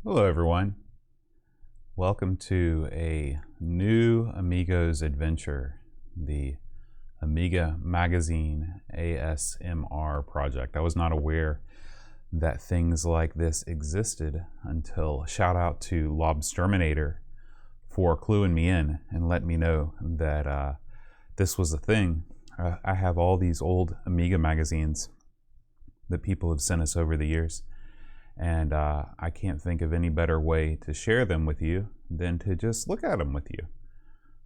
Hello everyone. Welcome to a new Amigos adventure, the Amiga Magazine ASMR project. I was not aware that things like this existed until shout out to Lobsterminator for cluing me in and letting me know that this was a thing. I have all these old Amiga magazines that people have sent us over the years. And I can't think of any better way to share them with you than to just look at them with you.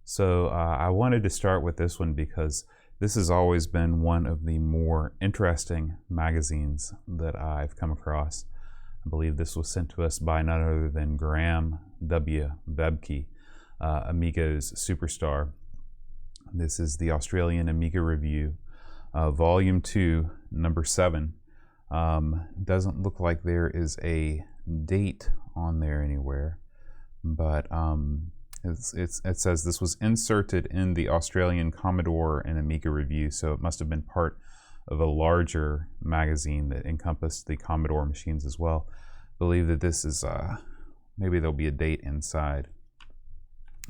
So I wanted to start with this one because this has always been one of the more interesting magazines that I've come across. I believe this was sent to us by none other than Graham W. Bebke, Amigos superstar. This is the Australian Amiga Review, Volume 2, Number 7. Doesn't look like there is a date on there anywhere, but it says this was inserted in the Australian Commodore and Amiga Review, so it must have been part of a larger magazine that encompassed the Commodore machines as well. I believe that this is, maybe there'll be a date inside.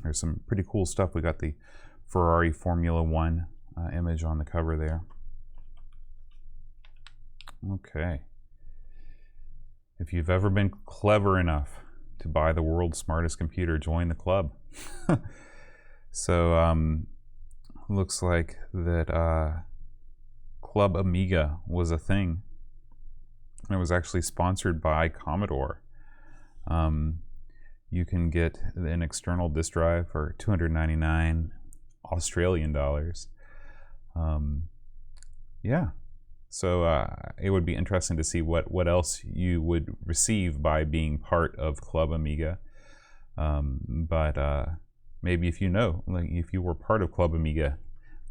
There's some pretty cool stuff. We got the Ferrari Formula One image on the cover there. Okay. If you've ever been clever enough to buy the world's smartest computer, join the club. So, looks like that Club Amiga was a thing. It was actually sponsored by Commodore. You can get an external disk drive for 299 Australian dollars. Yeah. So it would be interesting to see what else you would receive by being part of Club Amiga. But maybe if you know, like if you were part of Club Amiga,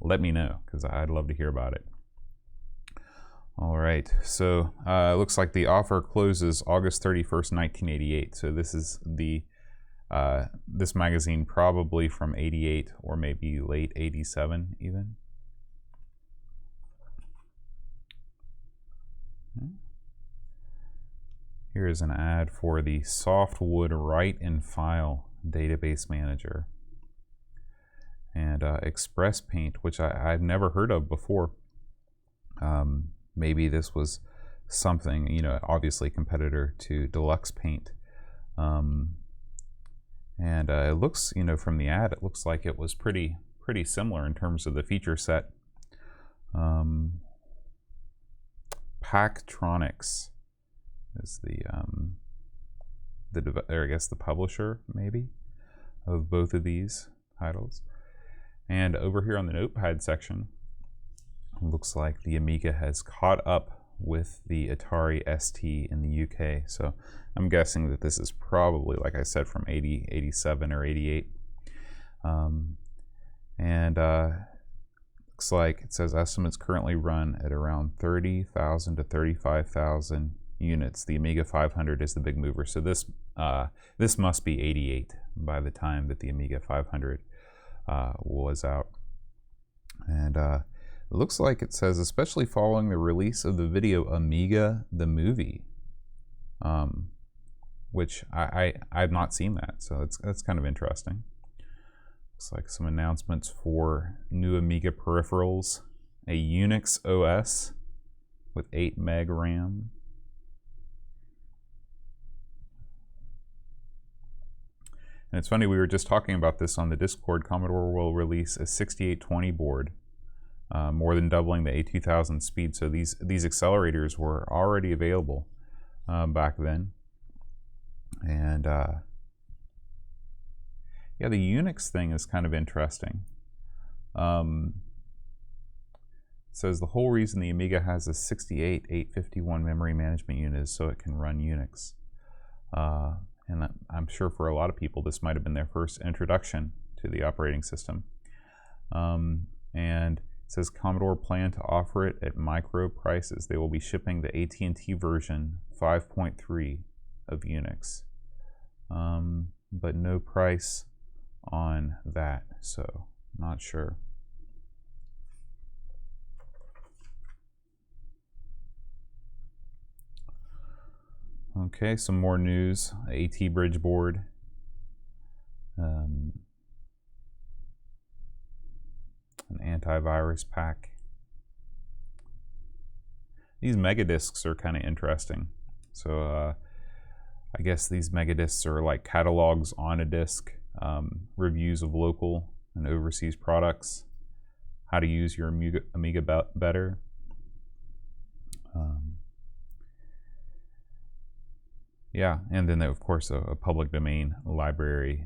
let me know because I'd love to hear about it. All right, so it looks like the offer closes August 31st, 1988. So this is the this magazine probably from 88 or maybe late 87 even. Here is an ad for the Softwood Write and File database manager and Express Paint, which I've never heard of before. Maybe this was something, you know, obviously competitor to Deluxe Paint. And it looks, you know, from the ad, it looks like it was pretty similar in terms of the feature set. Pactronics is or I guess the publisher maybe of both of these titles. And over here on the notepad section, it looks like the Amiga has caught up with the Atari ST in the UK. So I'm guessing that this is probably, like I said, from 80, 87 or 88. Looks like it says estimates currently run at around 30,000 to 35,000 units. The Amiga 500 is the big mover. So this must be 88 by the time that the Amiga 500 was out. And it looks like it says, especially following the release of the video Amiga the Movie, which I've not seen that. So that's kind of interesting. Looks like some announcements for new Amiga peripherals, a Unix OS with 8 meg RAM. And it's funny, we were just talking about this on the Discord. Commodore will release a 6820 board, more than doubling the A2000 speed. So these accelerators were already available back then. And yeah, the Unix thing is kind of interesting. It says the whole reason the Amiga has a 68-851 memory management unit is so it can run Unix. And I'm sure for a lot of people this might have been their first introduction to the operating system. And it says Commodore plan to offer it at micro prices. They will be shipping the AT&T version 5.3 of Unix, but no price on that, so not sure. Okay, some more news. AT bridge board. An antivirus pack. These Megadiscs are kind of interesting. So I guess these Megadiscs are like catalogs on a disc, reviews of local and overseas products, how to use your Amiga better. Yeah, and then of course a public domain library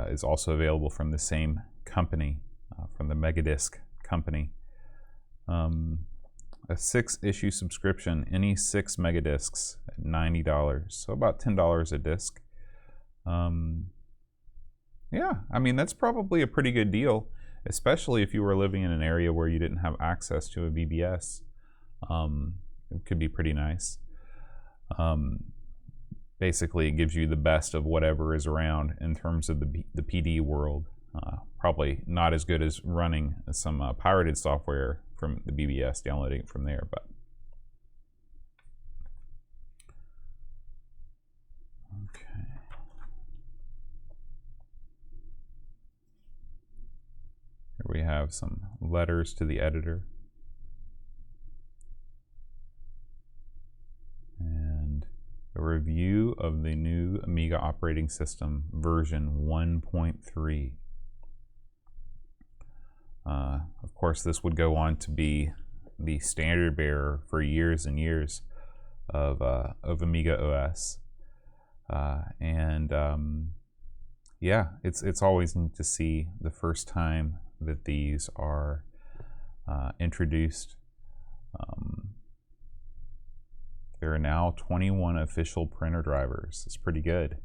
is also available from the same company, from the Megadisc company. A 6-issue subscription, any 6 Megadiscs at $90, so about $10 a disc. Yeah, I mean, that's probably a pretty good deal, especially if you were living in an area where you didn't have access to a BBS. It could be pretty nice. Basically, it gives you the best of whatever is around in terms of the PD world. Probably not as good as running some pirated software from the BBS, downloading it from there, but okay. Here we have some letters to the editor. And a review of the new Amiga operating system version 1.3. Of course, this would go on to be the standard bearer for years and years of Amiga OS. Yeah, it's always neat to see the first time that these are introduced. There are now 21 official printer drivers. It's pretty good.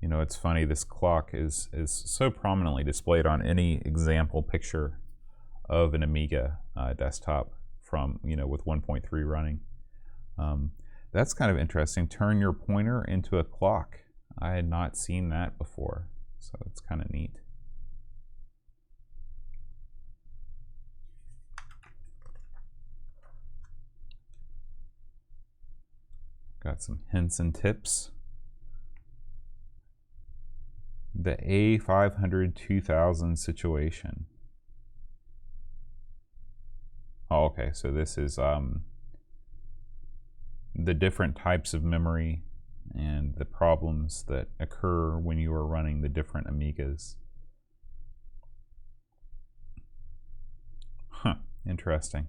You know, it's funny, this clock is so prominently displayed on any example picture of an Amiga desktop from, you know, with 1.3 running. That's kind of interesting. Turn your pointer into a clock. I had not seen that before, so it's kind of neat. Got some hints and tips. The A500 2000 situation. Oh, okay, so this is the different types of memory and the problems that occur when you are running the different Amigas. Huh, interesting.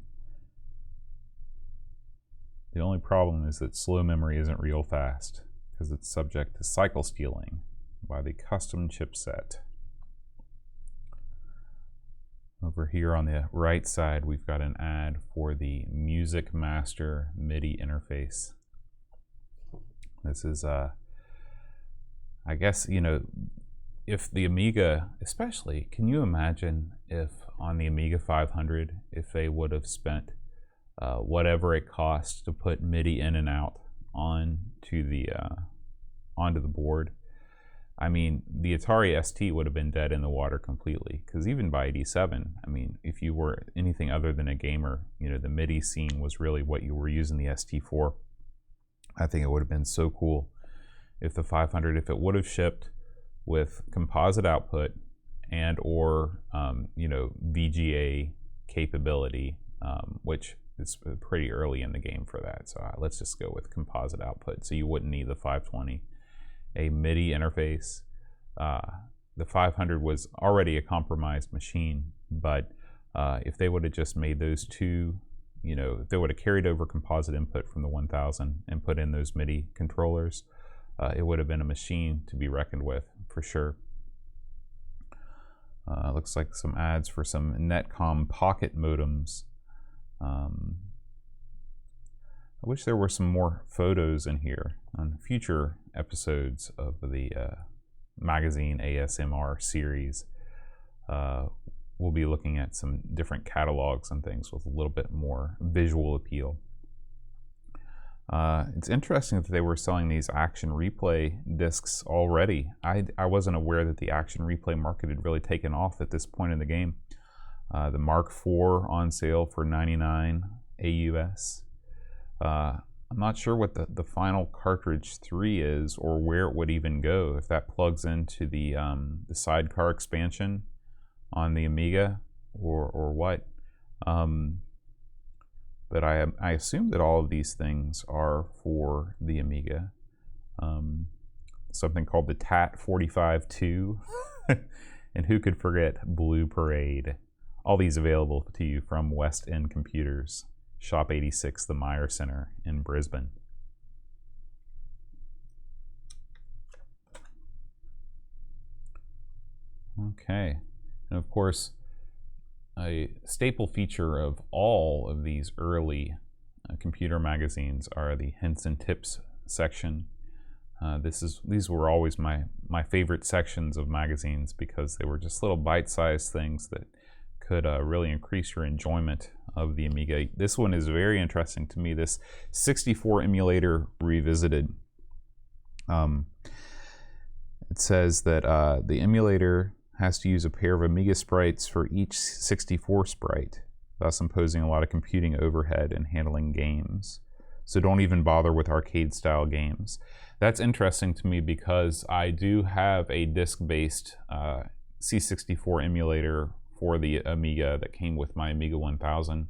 The only problem is that slow memory isn't real fast because it's subject to cycle stealing by the custom chipset. Over here on the right side, we've got an ad for the Music Master MIDI interface. This is, I guess, you know, if the Amiga, especially, can you imagine if on the Amiga 500, if they would have spent whatever it costs to put MIDI in and out onto the board? I mean, the Atari ST would have been dead in the water completely, because even by '87, I mean, if you were anything other than a gamer, you know, the MIDI scene was really what you were using the ST for. I think it would have been so cool if the 500, if it would have shipped with composite output and or, you know, VGA capability, which is pretty early in the game for that. So let's just go with composite output, so you wouldn't need the 520. A MIDI interface. The 500 was already a compromised machine, but if they would have just made those two, you know, if they would have carried over composite input from the 1000 and put in those MIDI controllers, it would have been a machine to be reckoned with for sure. Looks like some ads for some Netcom pocket modems. I wish there were some more photos in here. On future episodes of the magazine ASMR series, we'll be looking at some different catalogs and things with a little bit more visual appeal. It's interesting that they were selling these action replay discs already. I wasn't aware that the action replay market had really taken off at this point in the game. The Mark IV on sale for $99, AUS. I'm not sure what the final cartridge 3 is, or where it would even go, if that plugs into the sidecar expansion on the Amiga or what. But I assume that all of these things are for the Amiga. Something called the TAT-45-2. And who could forget Blue Parade? All these available to you from West End Computers, Shop 86, the Meyer Center in Brisbane. Okay, and of course, a staple feature of all of these early computer magazines are the hints and tips section. These were always my favorite sections of magazines, because they were just little bite-sized things that could really increase your enjoyment of the Amiga. This one is very interesting to me, this 64 emulator revisited. It says that the emulator has to use a pair of Amiga sprites for each 64 sprite, thus imposing a lot of computing overhead and handling games. So don't even bother with arcade-style games. That's interesting to me, because I do have a disk-based C64 emulator for the Amiga that came with my Amiga 1000,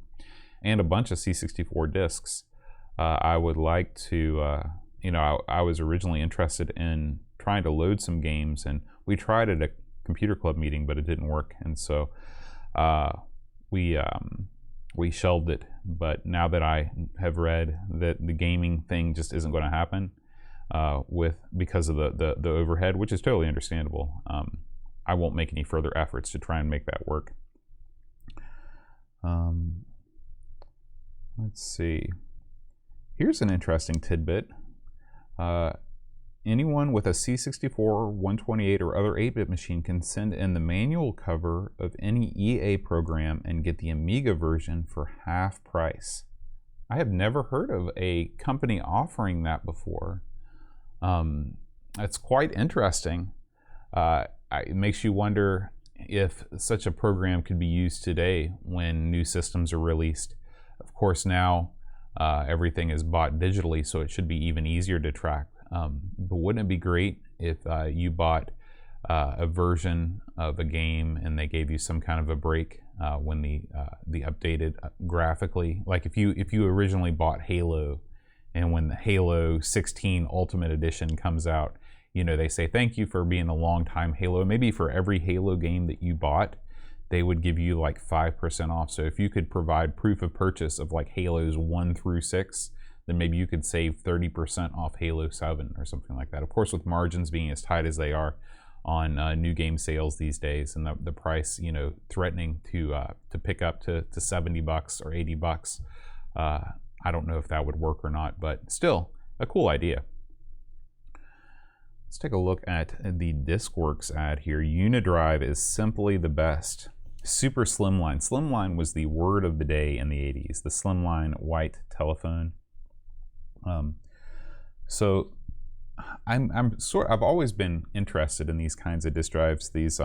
and a bunch of C64 disks. I would like to, I was originally interested in trying to load some games, and we tried at a computer club meeting, but it didn't work, and so we shelved it. But now that I have read that the gaming thing just isn't going to happen because of the overhead, which is totally understandable, I won't make any further efforts to try and make that work. Let's see. Here's an interesting tidbit. Anyone with a C64, 128, or other 8-bit machine can send in the manual cover of any EA program and get the Amiga version for half price. I have never heard of a company offering that before. It's quite interesting. It makes you wonder if such a program could be used today when new systems are released. Of course, now everything is bought digitally, so it should be even easier to track. But wouldn't it be great if you bought a version of a game and they gave you some kind of a break when the updated graphically, like if you originally bought Halo, and when the Halo 16 Ultimate Edition comes out, they say thank you for being a long time Halo. Maybe for every Halo game that you bought, they would give you like 5% off. So if you could provide proof of purchase of like Halos 1 through 6, then maybe you could save 30% off Halo 7 or something like that. Of course, with margins being as tight as they are on new game sales these days, and the price, threatening to pick up to $70 or $80, I don't know if that would work or not, but still a cool idea. Let's take a look at the DiskWorks ad here. Unidrive is simply the best. Super slimline. Slimline was the word of the day in the 80s. The slimline white telephone. So I've always been interested in these kinds of disk drives. These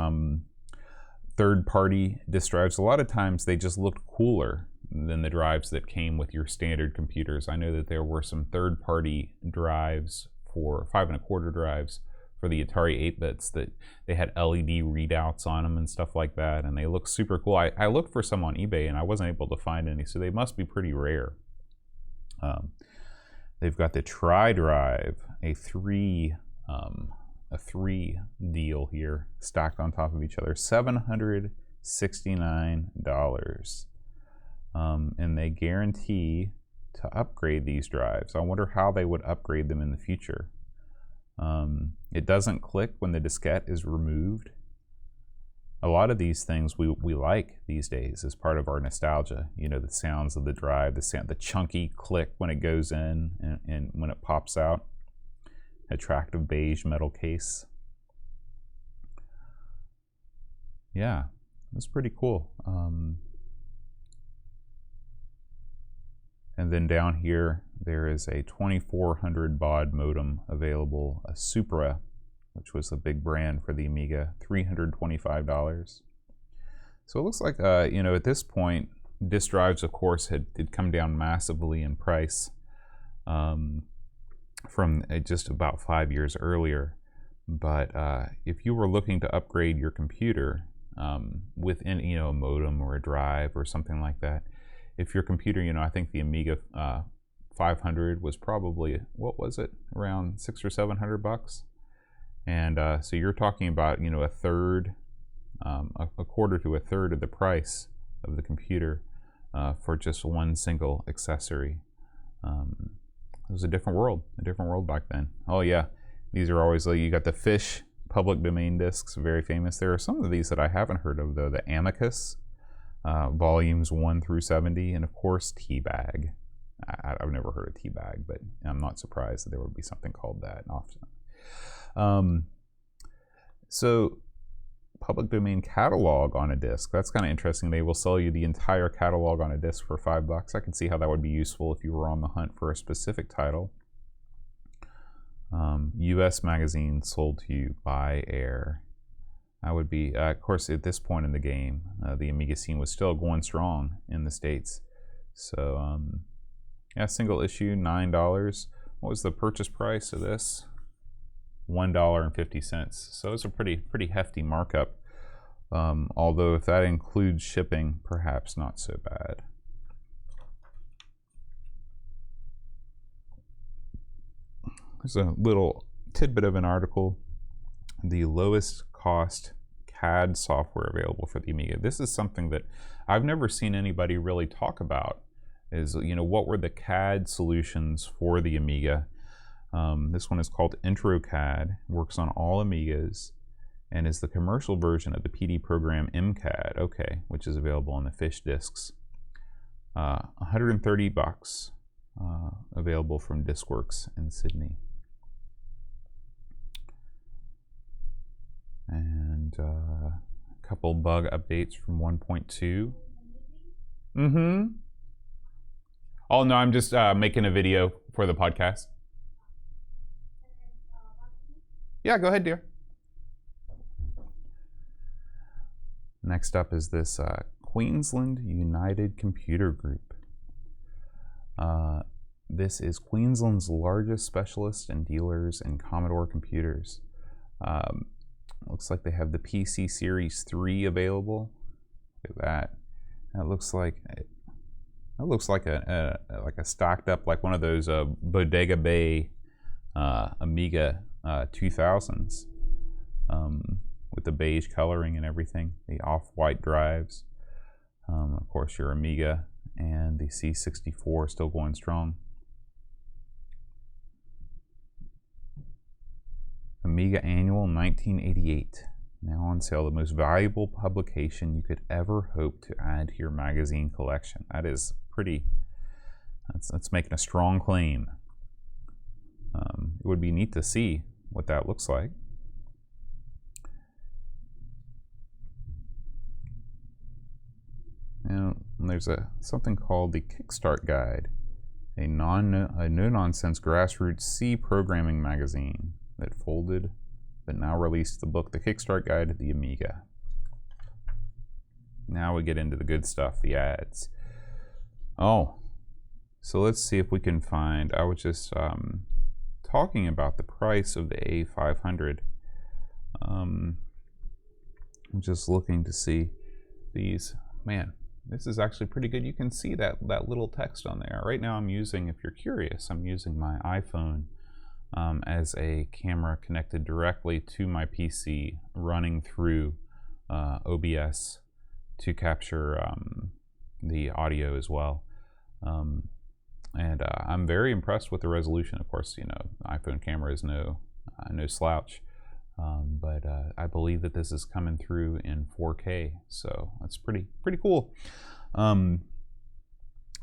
third-party disk drives. A lot of times they just looked cooler than the drives that came with your standard computers. I know that there were some third-party drives for 5 1/4 drives for the Atari 8-bits that they had LED readouts on them and stuff like that, and they look super cool. I looked for some on eBay and I wasn't able to find any, so they must be pretty rare. They've got the TriDrive, a three deal here, stacked on top of each other, $769. And they guarantee to upgrade these drives. I wonder how they would upgrade them in the future. It doesn't click when the diskette is removed. A lot of these things we like these days as part of our nostalgia. The sounds of the drive, the chunky click when it goes in and when it pops out. Attractive beige metal case. Yeah, it's pretty cool. And then down here, there is a 2400 baud modem available, a Supra, which was a big brand for the Amiga, $325. So it looks like, at this point, disk drives, of course, did come down massively in price from just about 5 years earlier. But if you were looking to upgrade your computer within, a modem or a drive or something like that, if your computer, I think the Amiga 500 was probably, what was it, around $600 or $700, and so you're talking about a third, a quarter to a third of the price of the computer for just one single accessory. It was a different world back then. Oh yeah, these are always like, you got the Fish public domain discs, very famous. There are some of these that I haven't heard of though. The Amigos, volumes 1 through 70, and of course Teabag. I've never heard of Teabag, but I'm not surprised that there would be something called that often. So public domain catalog on a disc, that's kind of interesting. They will sell you the entire catalog on a disc for $5. I can see how that would be useful if you were on the hunt for a specific title. US magazine sold to you by air. That would be, of course, at this point in the game, the Amiga scene was still going strong in the States. So, yeah, single issue, $9. What was the purchase price of this? $1.50. So it's a pretty hefty markup. Although if that includes shipping, perhaps not so bad. There's a little tidbit of an article. The lowest cost CAD software available for the Amiga. This is something that I've never seen anybody really talk about. Is, what were the CAD solutions for the Amiga? This one is called IntroCAD, works on all Amigas, and is the commercial version of the PD program MCAD, okay, which is available on the Fish discs. $130, available from Discworks in Sydney. And a couple bug updates from 1.2. Oh no, I'm just making a video for the podcast. Yeah, go ahead, dear. Next up is this Queensland United Computer Group. This is Queensland's largest specialist and dealers in Commodore computers. Looks like they have the PC Series 3 available. Look at that. That looks like a stocked up, like one of those Bodega Bay Amiga 2000s, with the beige coloring and everything, the off-white drives. Of course, your Amiga and the C64 still going strong. Amiga Annual 1988, now on sale, the most valuable publication you could ever hope to add to your magazine collection. That is pretty, that's making a strong claim. It would be neat to see what that looks like. And there's something called the Kickstart Guide, a no-nonsense grassroots C programming magazine that folded but now released the book, The Kickstart Guide to the Amiga. Now we get into the good stuff, the ads. Oh, so let's see if we can find, I was just talking about the price of the A500. I'm just looking to see these. Man, this is actually pretty good. You can see that little text on there. Right now I'm using, if you're curious, I'm using my iPhone as a camera connected directly to my PC, running through OBS to capture the audio as well. And I'm very impressed with the resolution. Of course, the iPhone camera is no slouch, but I believe that this is coming through in 4K, so that's pretty cool.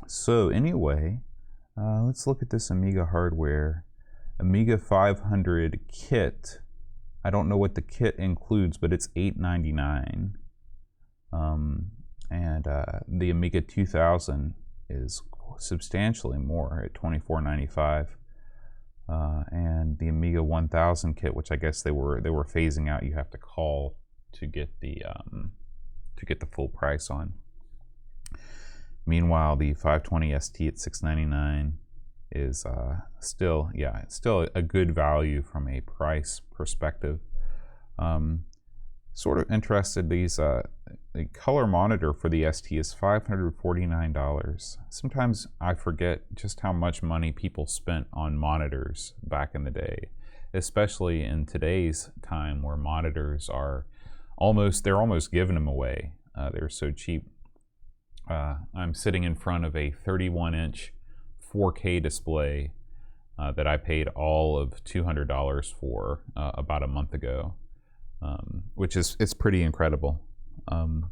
So anyway, let's look at this Amiga hardware. Amiga 500 kit. I don't know what the kit includes, but it's $8.99. And the Amiga 2000 is substantially more at $24.95. And the Amiga 1000 kit, which I guess they were phasing out, you have to call to get the full price on. Meanwhile, the 520 ST at $699 is still a good value from a price perspective. Sort of interested, the color monitor for the ST is $549. Sometimes I forget just how much money people spent on monitors back in the day, especially in today's time where monitors are they're almost giving them away. They're so cheap. I'm sitting in front of a 31-inch 4K display that I paid all of $200 for about a month ago. Which is pretty incredible. On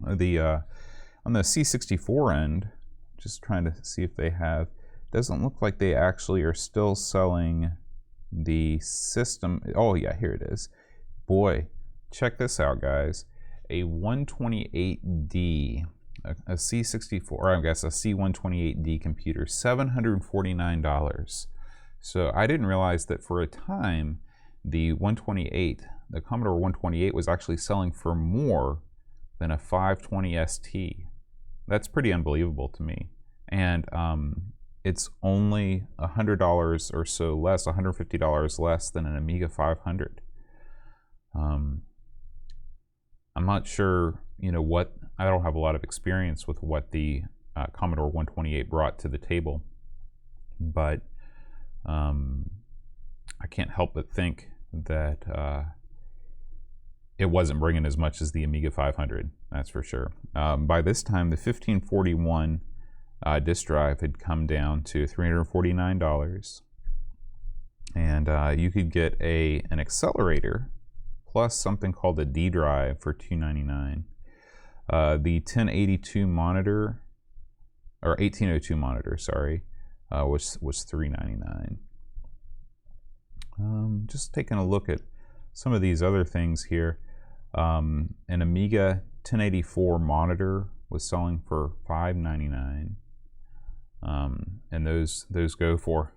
the C64 end, just trying to see if they have. Doesn't look like they actually are still selling the system. Oh yeah, here it is. Boy, check this out, guys. A 128D, a C64, or I guess a C128D computer, $749. So I didn't realize that for a time, the Commodore 128 was actually selling for more than a 520 ST. That's pretty unbelievable to me. And it's only $100 or so less, $150 less than an Amiga 500. I'm not sure, what, I don't have a lot of experience with what the Commodore 128 brought to the table, but I can't help but think that it wasn't bringing as much as the Amiga 500, that's for sure. By this time, the 1541 disk drive had come down to $349, and you could get an accelerator plus something called a D drive for $299. The 1082 monitor, or 1802 monitor, sorry, was $399. Just taking a look at some of these other things here. An Amiga 1084 monitor was selling for $599, and those go for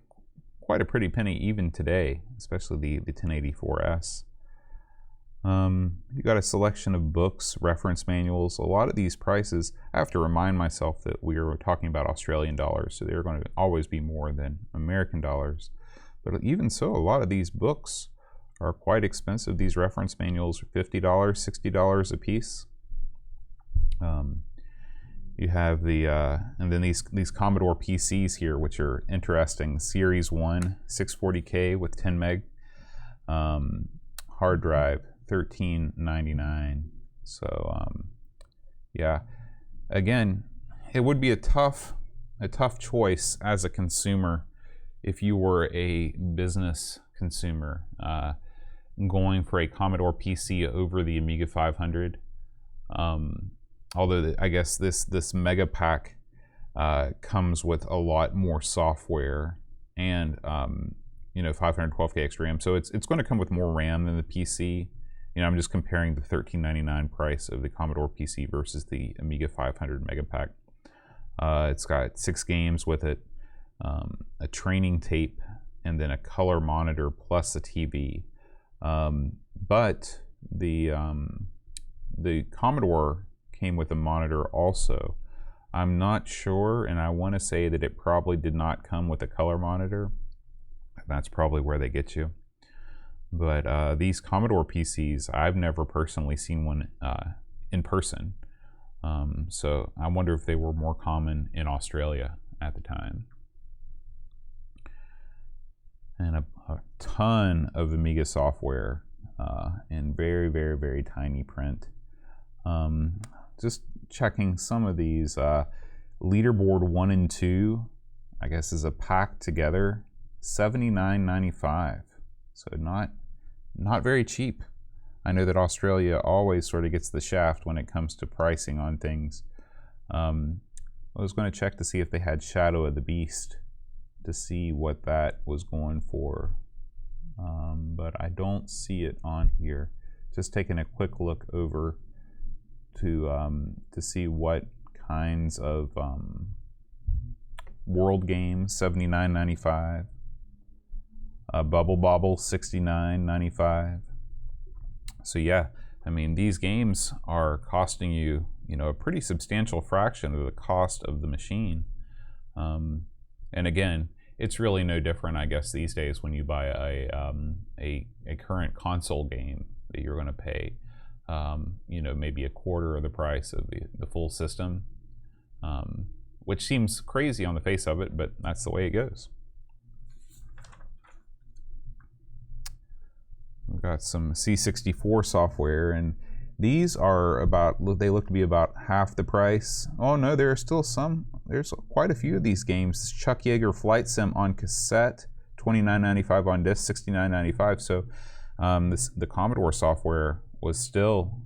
quite a pretty penny even today, especially the 1084S. You got a selection of books, reference manuals. A lot of these prices, I have to remind myself that we are talking about Australian dollars, so they're going to always be more than American dollars. But even so, a lot of these books are quite expensive. These reference manuals are $50, $60 a piece. You have and then these Commodore PCs here, which are interesting. Series 1, 640K with 10 meg. Hard drive, $13.99. So, yeah. Again, it would be a tough choice as a consumer if you were a business consumer, going for a Commodore PC over the Amiga 500. Although I guess this Mega Pack comes with a lot more software and 512K extra RAM, so it's going to come with more RAM than the PC. I'm just comparing the $13.99 price of the Commodore PC versus the Amiga 500 Mega Pack. It's got 6 games with it, a training tape, and then a color monitor plus a TV. But the Commodore came with a monitor also. I'm not sure, and I want to say that it probably did not come with a color monitor. That's probably where they get you. But these Commodore PCs, I've never personally seen one in person. So I wonder if they were more common in Australia at the time. And a ton of Amiga software in very, very, very tiny print. Just checking some of these. Leaderboard 1 and 2, I guess, is a pack together, $79.95. So not very cheap. I know that Australia always sort of gets the shaft when it comes to pricing on things. I was going to check to see if they had Shadow of the Beast to see what that was going for, but I don't see it on here. Just taking a quick look over to see what kinds of World Games, $79.95. Bubble Bobble, $69.95. So yeah, I mean, these games are costing you you know, a pretty substantial fraction of the cost of the machine. And again, it's really no different, I guess, these days when you buy a current console game that you're going to pay, you know, maybe a quarter of the price of the full system, which seems crazy on the face of it, but that's the way it goes. We've got some C64 software, and these are about, they look to be about half the price. Oh no, there are still some. There's quite a few of these games. This Chuck Yeager Flight Sim on cassette, $29.95 on disc, $69.95. So the Commodore software was still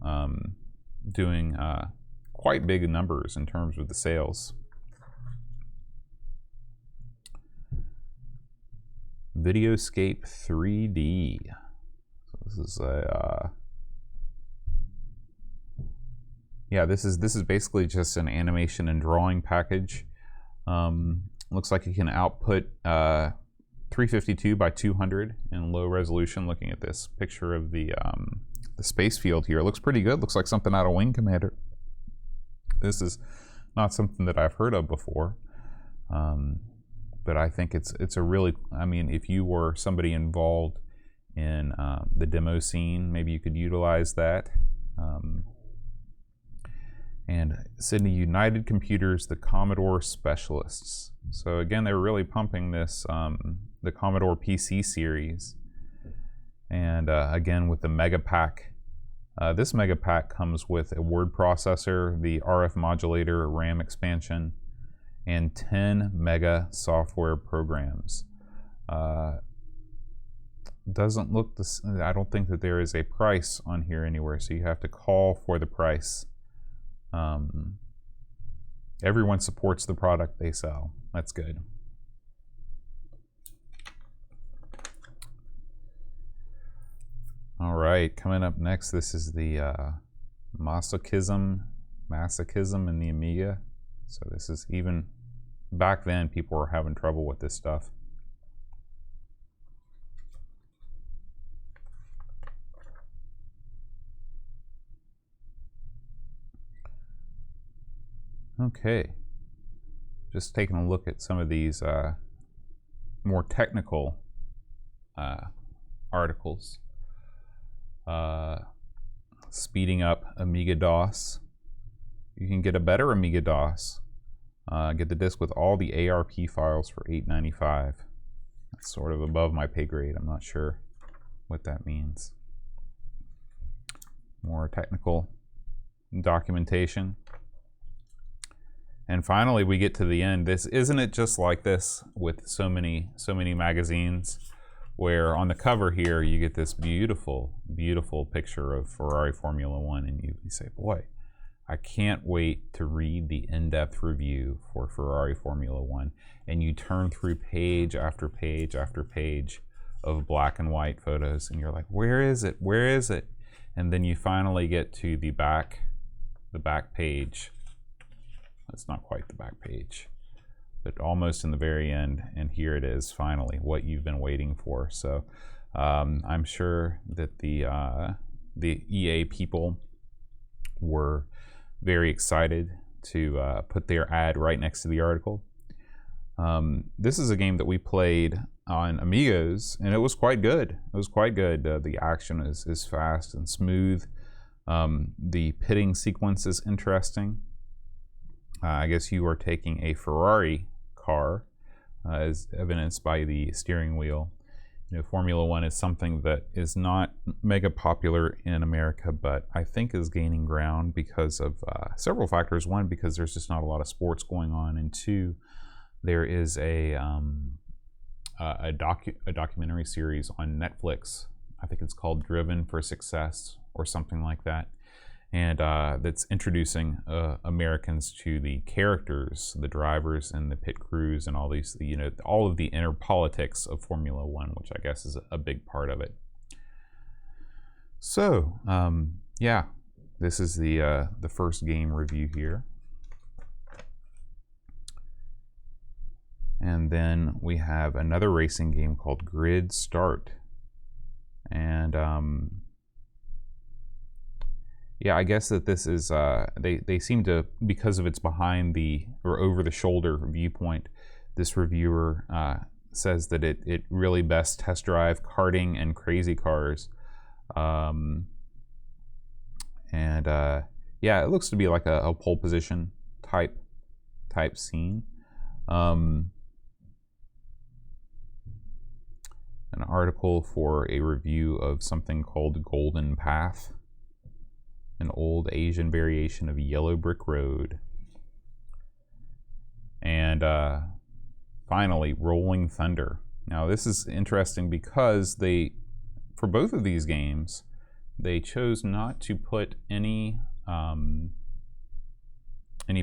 doing quite big numbers in terms of the sales. Videoscape 3D. So this is a yeah, this is basically just an animation and drawing package. Looks like you can output 352 by 200 in low resolution. Looking at this picture of the space field here, it looks pretty good. Looks like something out of Wing Commander. This is not something that I've heard of before, but I think it's a really, I mean, if you were somebody involved in the demo scene, maybe you could utilize that. And Sydney United Computers, the Commodore Specialists. So again, they're really pumping this, the Commodore PC series. And again, with the Mega Pack. This Mega Pack comes with a word processor, the RF modulator, RAM expansion, and 10 mega software programs. Doesn't look this, I don't think that there is a price on here anywhere, so you have to call for the price. Everyone supports the product they sell. That's good. All right, coming up next, this is the masochism in the Amiga. So this is, even back then, people were having trouble with this stuff. Okay, just taking a look at some of these more technical articles. Speeding up Amiga DOS. You can get a better Amiga DOS. Get the disk with all the ARP files for $8.95. That's sort of above my pay grade. I'm not sure what that means. More technical documentation. And finally, we get to the end. Isn't it just like this with so many magazines, where on the cover here you get this beautiful, beautiful picture of Ferrari Formula One, and you say, boy, I can't wait to read the in-depth review for Ferrari Formula One. And you turn through page after page after page of black and white photos, and you're like, where is it? Where is it? And then you finally get to the back page. It's not quite the back page, but almost in the very end, and here it is finally, what you've been waiting for. So I'm sure that the EA people were very excited to put their ad right next to the article. This is a game that we played on Amigos, and it was quite good. It was quite good. The action is fast and smooth. The pitting sequence is interesting. I guess you are taking a Ferrari car, as evidenced by the steering wheel. You know, Formula One is something that is not mega popular in America, but I think is gaining ground because of several factors. One, because there's just not a lot of sports going on, and two, there is a documentary series on Netflix. I think it's called Driven for Success or something like that. And that's introducing Americans to the characters, the drivers, and the pit crews, and all these, you know, all of the inner politics of Formula One, which I guess is a big part of it. So, yeah, this is the first game review here, and then we have another racing game called Grid Start, and yeah, I guess that this is, they seem to, because of its behind the, or over the shoulder viewpoint, this reviewer says that it really best test drive karting and crazy cars. Yeah, it looks to be like a pole position type scene. An article for a review of something called Golden Path, an old Asian variation of Yellow Brick Road. And finally, Rolling Thunder. Now this is interesting because for both of these games, they chose not to put any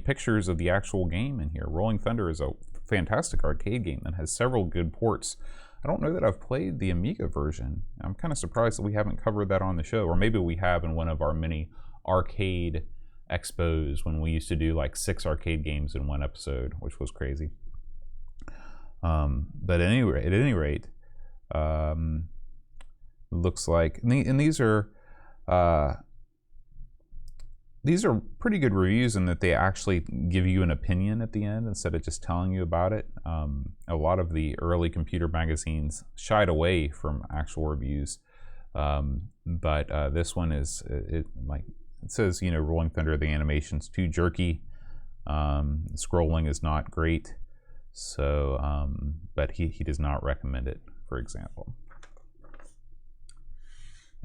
pictures of the actual game in here. Rolling Thunder is a fantastic arcade game that has several good ports. I don't know that I've played the Amiga version. I'm kind of surprised that we haven't covered that on the show, or maybe we have in one of our many arcade expos when we used to do like 6 arcade games in one episode, which was crazy. But at any rate, looks like, and these are pretty good reviews in that they actually give you an opinion at the end instead of just telling you about it. A lot of the early computer magazines shied away from actual reviews, but this one is, it says, you know, Rolling Thunder, the animation's too jerky, scrolling is not great, so but he does not recommend it, for example.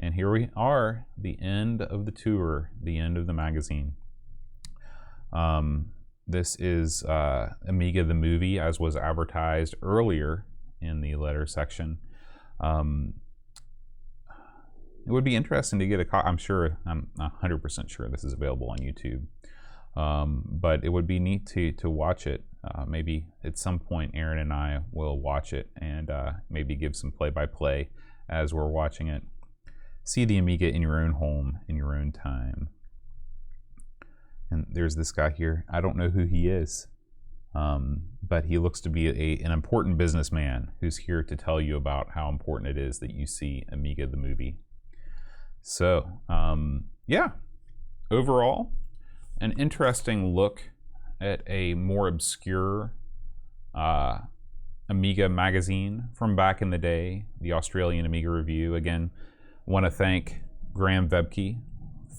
And here we are, the end of the tour, the end of the magazine. This is Amiga the movie, as was advertised earlier in the letter section. It would be interesting to get a copy. I'm 100% sure this is available on YouTube. But it would be neat to watch it. Maybe at some point Aaron and I will watch it and maybe give some play-by-play as we're watching it. See the Amiga in your own home, in your own time. And there's this guy here. I don't know who he is, but he looks to be an important businessman who's here to tell you about how important it is that you see Amiga the movie. So, yeah, overall, an interesting look at a more obscure Amiga magazine from back in the day, the Australian Amiga Review. Again, want to thank Graham Vebke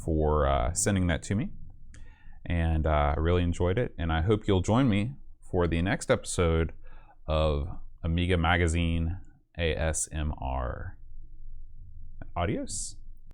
for sending that to me, and I really enjoyed it, and I hope you'll join me for the next episode of Amiga Magazine ASMR. Adios.